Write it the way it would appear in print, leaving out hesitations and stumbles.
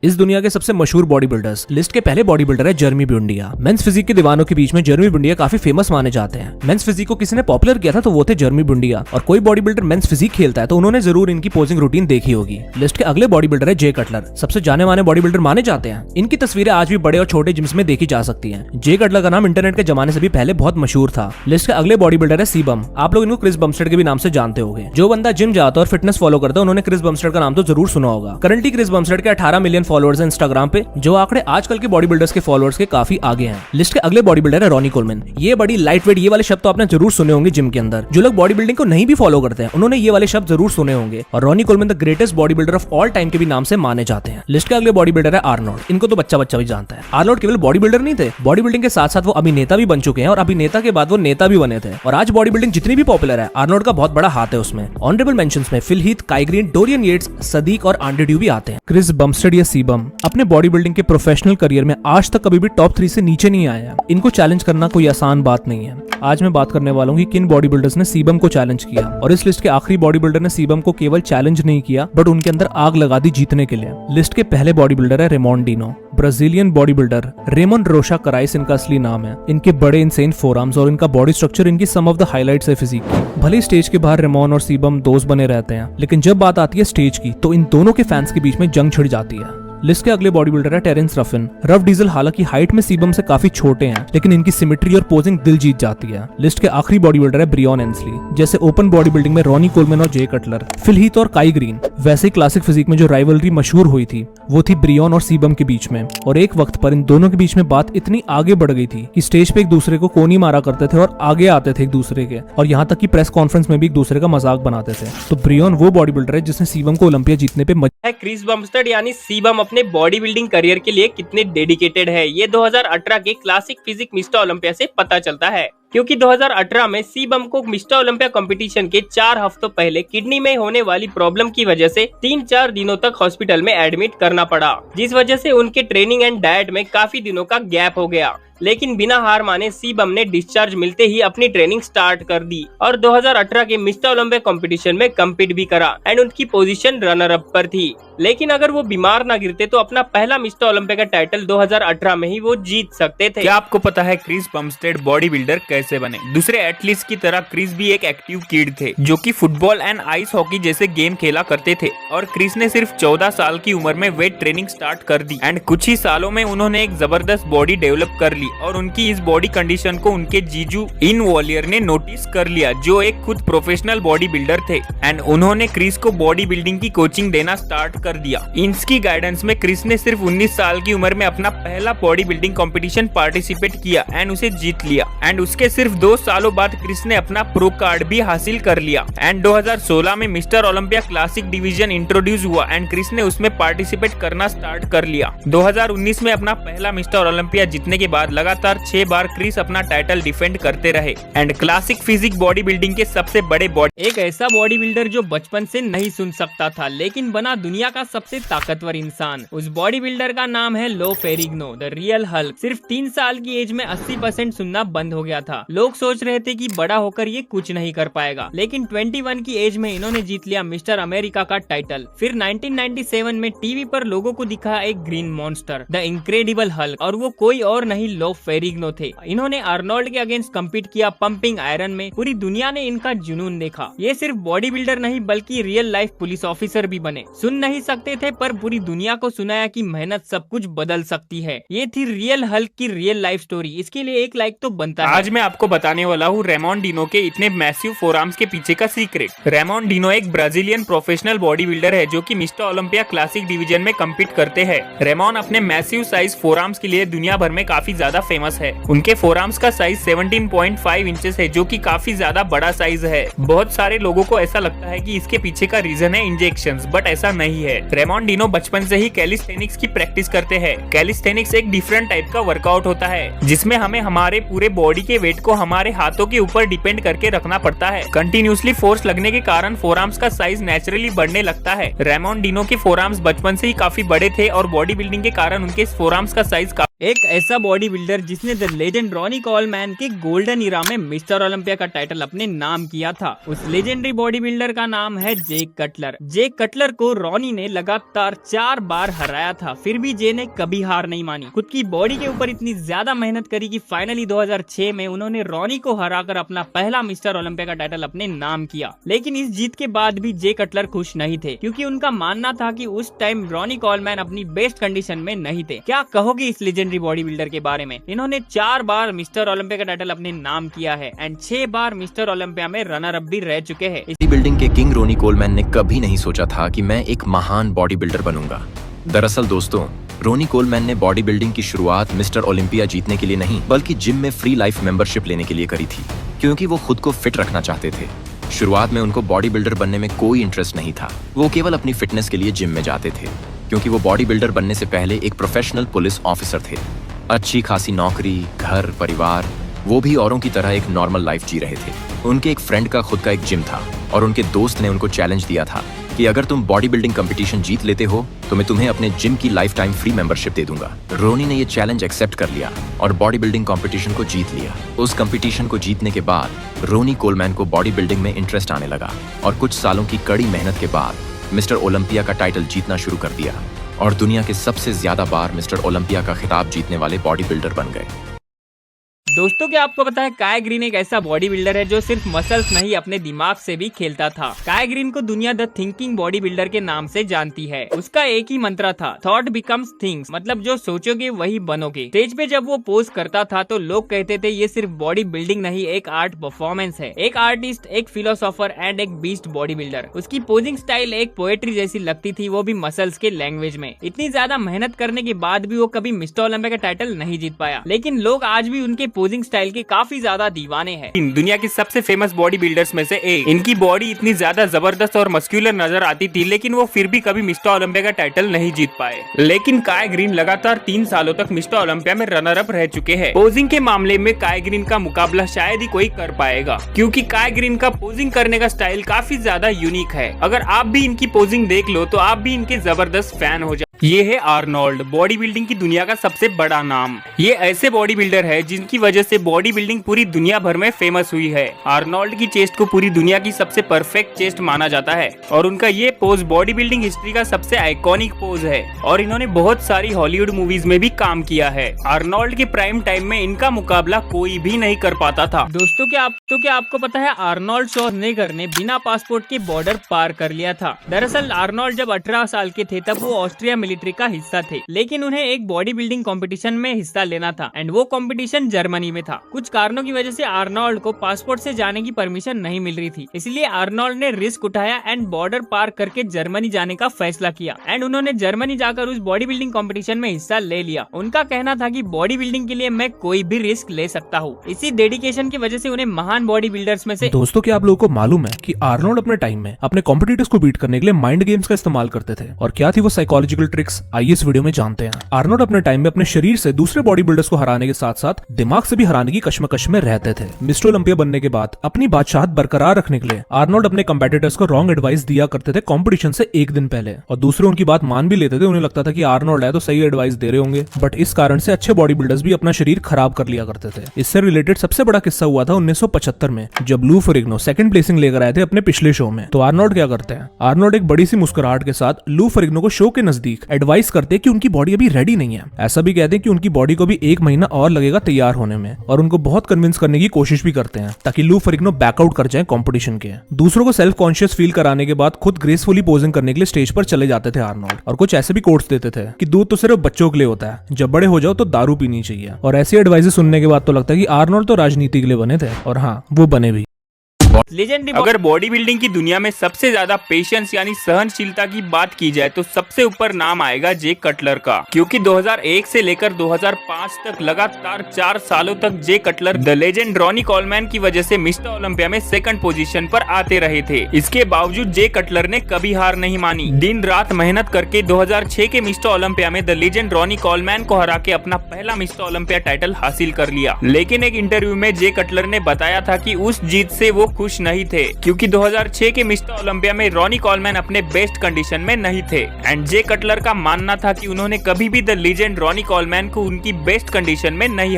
इस दुनिया के सबसे मशहूर बॉडी बिल्डर्स लिस्ट के पहले बॉडी बिल्डर है जर्मी बुंडिया। मेंस फिजिक के दीवानों के बीच में जर्मी बुंडिया काफी फेमस माने जाते हैं। मेंस फिजिक को किसी ने पॉपुलर किया था तो वो थे जर्मी बुंडिया। और कोई बॉडी बिल्डर मेंस फिजिक खेलता है तो उन्होंने जरूर इनकी पोजिंग रूटीन देखी होगी। लिस्ट के अगले बॉडी बिल्डर है जे कटलर। सबसे जाने माने बॉडी बिल्डर माने जाते हैं। इनकी तस्वीरें आज भी बड़े और छोटे जिम्स में देखी जा सकती है। जे कटलर का नाम इंटरनेट के जमाने से भी पहले बहुत मशहूर था। लिस्ट के अगले बॉडी बिल्डर है सीबम। आप लोग इनको क्रिस बमस्टेड के भी नाम से जानते होंगे। जो बंदा जिम जाता है और फिटनेस फॉलो करता है उन्होंने क्रिस बमस्टेड का नाम तो जरूर सुना होगा। करंटली क्रिस बमस्टेड के 18 मिलियन फॉलोअर्स हैं इंस्टाग्राम पे, जो आंकड़े आजकल के बॉडी बिल्डर्स के फॉलोअर्स के काफी आगे हैं। लिस्ट के अगले बॉडी बिल्डर है रॉनी कोलमैन। ये बड़ी लाइट वेट, ये वाले शब्द तो आपने जरूर सुने होंगे जिम के अंदर। जो लोग बॉडी बिल्डिंग को नहीं भी फॉलो करते हैं उन्होंने ये वाले शब्द जरूर सुने होंगे। और Ronnie Coleman the greatest body builder of all time के भी नाम से माने जाते हैं। लिस्ट के अगले बॉडी बिल्डर है आर्नोल्ड। इनको तो बच्चा बच्चा भी जानता है। आर्नोल्ड केवल बॉडी बिल्डर नहीं थे, बॉडी बिल्डिंग के साथ साथ वो अभिनेता भी बन चुके हैं और अभिनेता के बाद वो नेता भी बने थे। और आज बॉडी बिल्डिंग जितनी भी पॉपुलर है आर्नोल्ड का बहुत बड़ा हाथ है उसमें। ऑनरेबल मेंशंस में फिल हीथ, काई ग्रीन, डोरियन येट्स, सदीक और आंड्रे ड्यू भी आते हैं। क्रिस बमस्टेड या सीबम अपने बॉडी बिल्डिंग के प्रोफेशनल करियर में आज तक कभी भी टॉप 3 से नीचे नहीं आए हैं। इनको चैलेंज करना कोई आसान बात नहीं है। आज मैं बात करने वाला हूँ कि किन बॉडी बिल्डर्स ने सीबम को चैलेंज किया। और इस लिस्ट के आखिरी बॉडी बिल्डर ने सीबम को केवल चैलेंज नहीं किया बट उनके अंदर आग लगा दी जीतने के लिए। लिस्ट के पहले बॉडी बिल्डर है Ramon Dino. Brazilian body builder Ramon Rocha Queiroz इनका असली नाम है। इनके बड़े इंसेन फोरआर्म्स और इनका बॉडी स्ट्रक्चर इनकी सम ऑफ द हाइलाइट्स है फिजिक की। भले स्टेज के बाहर रेमोन और सीबम दोस्त बने रहते हैं, लेकिन जब बात आती है स्टेज की तो इन दोनों के फैंस के बीच में जंग छिड़ जाती है। लिस्ट के अगले बॉडी बिल्डर है टेरेंस रफिन। रफ डीजल हालांकि हाइट में सीबम से काफी छोटे हैं, लेकिन इनकी सिमेट्री और पोजिंग दिल जीत जाती है। लिस्ट के आखिरी बॉडी बिल्डर है ब्रियन एंसली। जैसे ओपन बॉडी बिल्डिंग में रॉनी कोलमैन और जे कटलर, फिल हीथ और काई ग्रीन, वैसे ही क्लासिक फिजिक में जो राइवलरी मशहूर हुई थी वो थी ब्रियन और सीबम के बीच में। और एक वक्त पर इन दोनों के बीच में बात इतनी आगे बढ़ गई थी कि स्टेज पे एक दूसरे को कोनी मारा करते थे और आगे आते थे एक दूसरे के, और यहाँ तक कि प्रेस कॉन्फ्रेंस में भी एक दूसरे का मजाक बनाते थे। तो ब्रियन वो बॉडी बिल्डर है जिसने सीबम को ओलंपिया जीतने पे क्रिस बमस्टेड यानी सीबम अपने बॉडी बिल्डिंग करियर के लिए कितने डेडिकेटेड है ये 2018 के क्लासिक फिजिक मिस्टर ओलंपिया से पता चलता है। क्योंकि 2018 में सीबम को मिस्टर ओलंपिया कंपटीशन के 4 हफ्तों पहले किडनी में होने वाली प्रॉब्लम की वजह से 3-4 दिनों तक हॉस्पिटल में एडमिट करना पड़ा, जिस वजह से उनके ट्रेनिंग एंड डाइट में काफी दिनों का गैप हो गया। लेकिन बिना हार माने सीबम ने डिस्चार्ज मिलते ही अपनी ट्रेनिंग स्टार्ट कर दी और 2018 के मिस्टर ओलंपिया कंपटीशन में कम्पीट भी करा एंड उनकी पोजीशन रनर अप पर थी। लेकिन अगर वो बीमार ना गिरते तो अपना पहला मिस्टर ओलंपिया का टाइटल 2018 में ही वो जीत सकते थे। क्या आपको पता है क्रिस बमस्टेड बॉडी बिल्डर कैसे बने? दूसरे एथलीट्स की तरह क्रिस भी एक एक्टिव किड थे जो कि फुटबॉल एंड आइस हॉकी जैसे गेम खेला करते थे। और क्रिस ने सिर्फ 14 साल की उम्र में वेट ट्रेनिंग स्टार्ट कर दी एंड कुछ ही सालों में उन्होंने एक जबरदस्त बॉडी डेवलप कर ली। और उनकी इस बॉडी कंडीशन को उनके जीजू इन वॉलियर ने नोटिस कर लिया, जो एक खुद प्रोफेशनल बॉडी बिल्डर थे, एंड उन्होंने क्रिस को बॉडी बिल्डिंग की कोचिंग देना स्टार्ट कर दिया। इनकी गाइडेंस में क्रिस ने सिर्फ 19 साल की उम्र में अपना पहला बॉडी बिल्डिंग कंपटीशन पार्टिसिपेट किया एंड उसे जीत लिया। एंड उसके सिर्फ 2 सालों बाद क्रिस ने अपना प्रो कार्ड भी हासिल कर लिया। एंड 2016 में mister Olympia classic division introduce हुआ एंड क्रिस ने उसमें पार्टिसिपेट करना स्टार्ट कर लिया। 2019 में अपना पहला मिस्टर ओलंपिया जीतने के बाद लगातार 6 बार क्रिस अपना टाइटल डिफेंड करते रहे and classic physique body building के सबसे बड़े बॉडी। एक ऐसा बॉडी बिल्डर जो बचपन से नहीं सुन सकता था लेकिन बना दुनिया का सबसे ताकतवर इंसान। उस बॉडी बिल्डर का नाम है लो फेरिग्नो द रियल हल्क। सिर्फ 3 साल की एज में 80% सुनना बंद हो गया था। लोग सोच रहे थे कि बड़ा होकर ये कुछ नहीं कर पाएगा, लेकिन 21 की एज में इन्होंने जीत लिया मिस्टर अमेरिका का टाइटल। फिर 1997 में टीवी पर लोगों को दिखा एक green monster the incredible Hulk, और वो कोई और नहीं लो फेरिग्नो थे। इन्होंने आर्नोल्ड के अगेंस्ट कम्पीट किया पंपिंग आयरन में। पूरी दुनिया ने इनका जुनून देखा। ये सिर्फ बॉडी बिल्डर नहीं बल्कि रियल लाइफ पुलिस ऑफिसर भी बने। सुन नहीं सकते थे पर पूरी दुनिया को सुनाया कि मेहनत सब कुछ बदल सकती है। ये थी रियल हल्क की रियल लाइफ स्टोरी। इसके लिए एक लाइक तो बनता है। आज मैं आपको बताने वाला हूँ रेमोन डिनो के इतने मैसिव फोरआर्म्स के पीछे का सीक्रेट। रेमोन डिनो एक ब्राजीलियन प्रोफेशनल बॉडी बिल्डर है जो कि मिस्टर ओलंपिया क्लासिक डिवीजन में कम्पीट करते हैं। रेमोन अपने मैसिव साइज फोरआर्म्स के लिए दुनिया भर में काफी ज्यादा फेमस है। उनके फोरआर्म्स का साइज 17.5 इंचेस है जो कि काफी ज्यादा बड़ा साइज है। बहुत सारे लोगों को ऐसा लगता है कि इसके पीछे का रीजन है इंजेक्शंस, बट ऐसा नहीं है। रेमोन डिनो बचपन से ही कैलिस्थेनिक्स की प्रैक्टिस करते हैं। कैलिस्थेनिक्स एक डिफरेंट टाइप का वर्कआउट होता है जिसमें हमें हमारे पूरे बॉडी के वेट को हमारे हाथों के ऊपर डिपेंड करके रखना पड़ता है। कंटिन्यूसली फोर्स लगने के कारण फोरआर्म्स का साइज नेचुरली बढ़ने लगता है। रेमोन डिनो के फोरआर्म्स बचपन से ही काफी बड़े थे और बॉडी बिल्डिंग के कारण उनके फोरआर्म्स का साइज एक ऐसा बॉडी बिल्डर जिसने द लेजेंड रॉनी कॉलमैन के गोल्डन इरा में मिस्टर ओलंपिया का टाइटल अपने नाम किया था। उस लेजेंडरी बॉडी बिल्डर का नाम है जेक कटलर। जेक कटलर को रॉनी ने लगातार 4 बार हराया था, फिर भी जे ने कभी हार नहीं मानी। खुद की बॉडी के ऊपर इतनी ज्यादा मेहनत करी कि फाइनली 2006 में उन्होंने रॉनी को हराकर अपना पहला मिस्टर ओलंपिया का टाइटल अपने नाम किया। लेकिन इस जीत के बाद भी जे कटलर खुश नहीं थे, क्योंकि उनका मानना था कि उस टाइम रॉनी कॉलमैन अपनी बेस्ट कंडीशन में नहीं थे। क्या कहोगे इस लेजेंडरी बॉडी बिल्डर के बारे में? इन्होंने 4 बार मिस्टर ओलंपिया का टाइटल अपने नाम किया है एंड 6 बार मिस्टर ओलंपिया में रनर अप भी रह चुके हैं। बॉडी बिल्डिंग के किंग रोनी कोलमैन ने कभी नहीं सोचा था कि मैं एक महान बॉडी बिल्डर बनूंगा। दरअसल दोस्तों, रोनी कोलमैन ने बॉडी बिल्डिंग की शुरुआत मिस्टर ओलंपिया जीतने के लिए नहीं, बल्कि जिम में फ्री लाइफ मेंबरशिप लेने के लिए करी थी, क्योंकि वो खुद को फिट रखना चाहते थे। शुरुआत में उनको बॉडी बिल्डर बनने में कोई इंटरेस्ट नहीं था। वो केवल अपनी फिटनेस के लिए जिम में जाते थे, क्योंकि वो बॉडी बिल्डर बनने से पहले एक प्रोफेशनल पुलिस ऑफिसर थे। अच्छी खासी नौकरी, घर, परिवार, वो भी औरों की तरह एक नॉर्मल लाइफ जी रहे थे। उनके एक फ्रेंड का खुद का एक जिम था और उनके दोस्त ने उनको चैलेंज दिया था कि अगर तुम बॉडी बिल्डिंग कंपटीशन जीत लेते हो तो मैं तुम्हें अपने जिम की लाइफ टाइम फ्री मेंबरशिप दे दूंगा। रोनी ने ये चैलेंज एक्सेप्ट कर लिया और बॉडी बिल्डिंग कंपटीशन को जीत लिया। उस कंपटीशन को जीतने के बाद रोनी कोलमैन को बॉडी बिल्डिंग में इंटरेस्ट आने लगा और कुछ सालों की कड़ी मेहनत के बाद मिस्टर ओलंपिया का टाइटल जीतना शुरू कर दिया और दुनिया के सबसे ज्यादा बार मिस्टर ओलंपिया का खिताब जीतने वाले बॉडी बिल्डर बन गए। दोस्तों, क्या आपको पता है काई ग्रीन एक ऐसा बॉडी बिल्डर है जो सिर्फ मसल्स नहीं अपने दिमाग से भी खेलता था। काई ग्रीन को दुनिया द थिंकिंग बॉडी बिल्डर के नाम से जानती है। उसका एक ही मंत्र था, थॉट बिकम्स थिंग्स, मतलब जो सोचोगे वही बनोगे। स्टेज पे जब वो पोज करता था तो लोग कहते थे ये सिर्फ बॉडी बिल्डिंग नहीं, एक आर्ट परफॉर्मेंस है। एक आर्टिस्ट, एक फिलोसोफर एंड एक बीस्ट बॉडी बिल्डर। उसकी पोजिंग स्टाइल एक पोएट्री जैसी लगती थी, वो भी मसल्स के लैंग्वेज में। इतनी ज्यादा मेहनत करने के बाद भी वो कभी मिस्टर ओलंपिया का टाइटल नहीं जीत पाया, लेकिन लोग आज भी उनके पोजिंग स्टाइल के काफी ज्यादा दीवाने हैं। दुनिया के सबसे फेमस बॉडी बिल्डर्स में से एक। इनकी बॉडी इतनी ज्यादा जबरदस्त और मस्कुलर नजर आती थी, लेकिन वो फिर भी कभी मिस्टर ओलंपिया का टाइटल नहीं जीत पाए। लेकिन काई ग्रीन लगातार 3 सालों तक मिस्टर ओलंपिया में रनर अप रह चुके हैं। पोजिंग के मामले में काई ग्रीन का मुकाबला शायद ही कोई कर पाएगा, क्योंकि काई ग्रीन का पोजिंग करने का स्टाइल काफी ज्यादा यूनिक है। अगर आप भी इनकी पोजिंग देख लो तो आप भी इनके जबरदस्त फैन हो जाए। ये है आर्नोल्ड, बॉडी बिल्डिंग की दुनिया का सबसे बड़ा नाम। ये ऐसे बॉडी बिल्डर है जिनकी वजह से बॉडी बिल्डिंग पूरी दुनिया भर में फेमस हुई है। आर्नोल्ड की चेस्ट को पूरी दुनिया की सबसे परफेक्ट चेस्ट माना जाता है और उनका ये पोज बॉडी बिल्डिंग हिस्ट्री का सबसे आइकॉनिक पोज है और इन्होंने बहुत सारी हॉलीवुड मूवीज में भी काम किया है। आर्नोल्ड के प्राइम टाइम में इनका मुकाबला कोई भी नहीं कर पाता था। दोस्तों, क्या आपको पता है आर्नोल्ड श्वार्ज़नेगर ने बिना पासपोर्ट के बॉर्डर पार कर लिया था। दरअसल आर्नोल्ड जब 18 साल के थे तब वो ऑस्ट्रिया मिलिट्री का हिस्सा थे, लेकिन उन्हें एक बॉडी बिल्डिंग कंपटीशन में हिस्सा लेना था एंड वो कंपटीशन जर्मनी में था। कुछ कारणों की वजह से आर्नोल्ड को पासपोर्ट से जाने की परमिशन नहीं मिल रही थी, इसलिए आर्नोल्ड ने रिस्क उठाया एंड बॉर्डर पार करके जर्मनी जाने का फैसला किया एंड उन्होंने जर्मनी जाकर उस बॉडी बिल्डिंग कंपटीशन में हिस्सा ले लिया। उनका कहना था कि बॉडी बिल्डिंग के लिए मैं कोई भी रिस्क ले सकता हूँ। इसी डेडिकेशन की वजह से उन्हें महान बॉडी बिल्डर्स में से। दोस्तों, क्या आप लोगों को मालूम है कि आर्नोल्ड अपने टाइम में अपने कॉम्पिटिटर्स को बीट करने के लिए माइंड गेम्स का इस्तेमाल करते थे? और क्या थी वो साइकोलॉजिकल ट्रिक्स, आइए इस वीडियो में जानते हैं। आर्नोल्ड अपने टाइम में अपने शरीर से दूसरे बॉडी बिल्डर्स को हराने के साथ साथ दिमाग से भी हराने की कश्मकश में रहते थे। मिस्टर ओलंपिया बनने के बाद अपनी बादशाहत बरकरार रखने के लिए आर्नोल्ड अपने कंपेटिटर्स को रॉन्ग एडवाइस दिया करते थे कंपटीशन से एक दिन पहले, और दूसरे उनकी बात मान भी लेते थे। उन्हें लगता था कि आर्नोल्ड है तो सही एडवाइस दे रहे होंगे, बट इस कारण से अच्छे बॉडी बिल्डर्स भी अपना शरीर खराब कर लिया करते थे। इससे रिलेटेड सबसे बड़ा किस्सा हुआ था 1975 में, जब लू फेरिग्नो सेकंड प्लेसिंग लेकर आए थे अपने पिछले शो में। तो आर्नोल्ड क्या करते हैं? आर्नोल्ड एक बड़ी सी मुस्कुराहट के साथ लू फेरिग्नो को शो के नजदीक एडवाइस करते हैं कि उनकी बॉडी अभी रेडी नहीं है। ऐसा भी कहते हैं कि उनकी बॉडी को भी 1 महीना और लगेगा तैयार होने में, और उनको बहुत कन्विंस करने की कोशिश भी करते हैं ताकि लू फेरिग्नो बैकआउट कर जाए कंपटीशन के। दूसरों को सेल्फ कॉन्शियस फील कराने के बाद खुद ग्रेसफुली पोजिंग करने के लिए स्टेज पर चले जाते थे आर्नोल्ड, और कुछ ऐसे भी कोट्स देते थे कि दूध तो सिर्फ बच्चों के लिए होता है, जब बड़े हो जाओ तो दारू पीनी चाहिए। और ऐसी एडवाइस सुनने के बाद तो लगता है कि आर्नोल्ड तो राजनीति के लिए बने थे, और हाँ, वो बने भी। अगर बॉडी बिल्डिंग की दुनिया में सबसे ज्यादा पेशेंस यानी सहनशीलता की बात की जाए तो सबसे ऊपर नाम आएगा जेक कटलर का, क्योंकि 2001 से लेकर 2005 तक लगातार 4 सालों तक Jay Cutler the legend Ronnie Coleman की वजह से मिस्टर ओलंपिया में सेकंड पोजीशन पर आते रहे थे। इसके बावजूद जेक कटलर ने कभी हार नहीं मानी, दिन रात मेहनत करके 2006 के मिस्टर ओलंपिया में द लेजेंड रॉनी कॉलमैन को हरा के अपना पहला मिस्टर ओलंपिया टाइटल हासिल कर लिया। लेकिन एक इंटरव्यू में जेक कटलर ने बताया था कि उस जीत से वो खुश खुश नहीं थे क्योंकि 2006 के मिस्टर ओलंपिया में रॉनी कोलमैन अपने बेस्ट कंडीशन में नहीं थे एंड जे कटलर का मानना था कि उन्होंने कभी भी द लीजेंड रॉनी कोलमैन को उनकी बेस्ट कंडीशन में नहीं